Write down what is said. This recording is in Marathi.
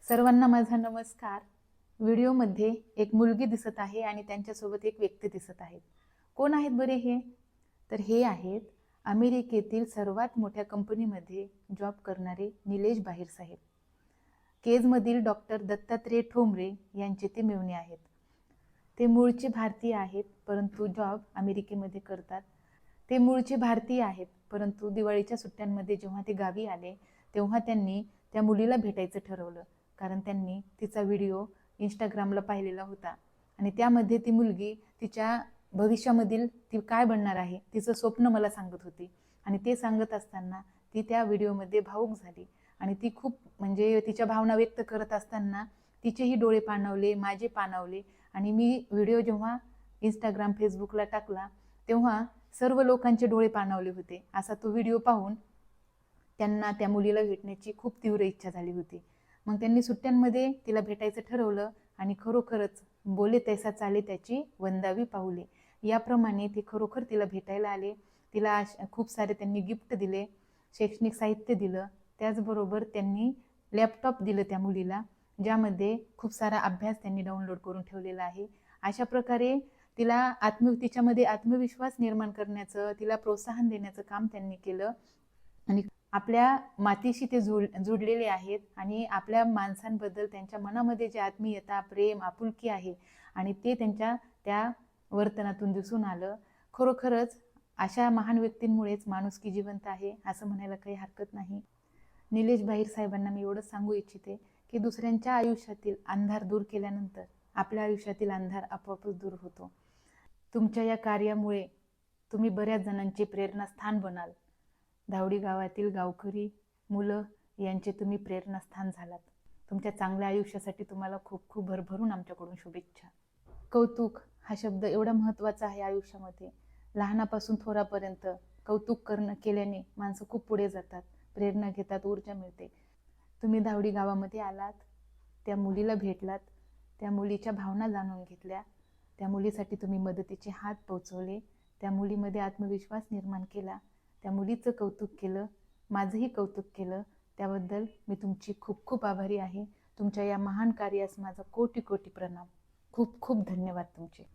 सर्वांना माझा नमस्कार। व्हिडिओमध्ये एक मुलगी दिसत आहे आणि त्यांच्यासोबत एक व्यक्ती दिसत आहे। कोण आहेत बरे हे? तर हे आहेत अमेरिकेतील सर्वात मोठ्या कंपनीमध्ये जॉब करणारे निलेश बाहिर साहेब। केजमधील डॉक्टर दत्तात्रेय ठोंबरे यांचे ते मेव्हणे आहेत। ते मूळचे भारतीय आहेत, परंतु जॉब अमेरिकेमध्ये करतात। ते मूळचे भारतीय आहेत, परंतु दिवाळीच्या सुट्ट्यांमध्ये जेव्हा ते गावी आले तेव्हा त्यांनी त्या मुलीला भेटायचं ठरवलं, कारण त्यांनी तिचा व्हिडिओ इंस्टाग्रामला पाहिलेला होता आणि त्यामध्ये ती मुलगी तिच्या भविष्यामधील ती काय बनणार आहे तिचं स्वप्न मला सांगत होती आणि ते सांगत असताना ती त्या व्हिडिओमध्ये भावुक झाली आणि ती खूप म्हणजे तिच्या भावना व्यक्त करत असताना तिचेही डोळे पाणावले, माझे पाणावले आणि मी व्हिडिओ जेव्हा इंस्टाग्राम फेसबुकला टाकला तेव्हा सर्व लोकांचे डोळे पाणावले होते। असा तो व्हिडिओ पाहून त्यांना त्या मुलीला भेटण्याची खूप तीव्र इच्छा झाली होती। मग त्यांनी सुट्ट्यांमध्ये तिला भेटायचं ठरवलं आणि खरोखरच बोले तैसा चाले त्याची वंदावी पाऊले याप्रमाणे ते खरोखर तिला भेटायला आले। तिला खूप सारे त्यांनी गिफ्ट दिले, शैक्षणिक साहित्य दिलं, त्याचबरोबर त्यांनी लॅपटॉप दिलं त्या मुलीला, ज्यामध्ये खूप सारा अभ्यास त्यांनी डाउनलोड करून ठेवलेला आहे। अशा प्रकारे तिला तिच्यामध्ये आत्मविश्वास निर्माण करण्याचं, तिला प्रोत्साहन देण्याचं काम त्यांनी केलं आणि आपल्या मातीशी ते जुडलेले आहेत आणि आपल्या माणसांबद्दल त्यांच्या मनामध्ये जे आत्मीयता, प्रेम, आपुलकी आहे आणि ते त्यांच्या त्या वर्तनातून दिसून आलं। खरोखरच अशा महान व्यक्तींमुळेच माणुसकी जिवंत आहे असं म्हणायला काही हरकत नाही। निलेश बाहिर साहेबांना मी एवढंच सांगू इच्छिते की दुसऱ्यांच्या आयुष्यातील अंधार दूर केल्यानंतर आपल्या आयुष्यातील अंधार आपोआपच दूर होतो। तुमच्या या कार्यामुळे तुम्ही बऱ्याच जणांचे प्रेरणास्थान बनाल। धावडी गावातील गावकरी मुलं यांचे तुम्ही प्रेरणास्थान झालात। तुमच्या चांगल्या आयुष्यासाठी तुम्हाला खूप खूप भरभरून आमच्याकडून शुभेच्छा। कौतुक हा शब्द एवढा महत्त्वाचा आहे आयुष्यामध्ये। लहानापासून थोरापर्यंत कौतुक केल्याने माणसं खूप पुढे जातात, प्रेरणा घेतात, ऊर्जा मिळते। तुम्ही धावडी गावामध्ये आलात, त्या मुलीला भेटलात, त्या मुलीच्या भावना जाणून घेतल्या, त्या मुलीसाठी तुम्ही मदतीचे हात पोहोचवले, त्या मुलीमध्ये आत्मविश्वास निर्माण केला, त्या मुलीचं कौतुक केलं, माझंही कौतुक केलं, त्याबद्दल मी तुमची खूप खूप आभारी आहे। तुमच्या या महान कार्यास माझा कोटी कोटी प्रणाम। खूप खूप धन्यवाद तुमचे।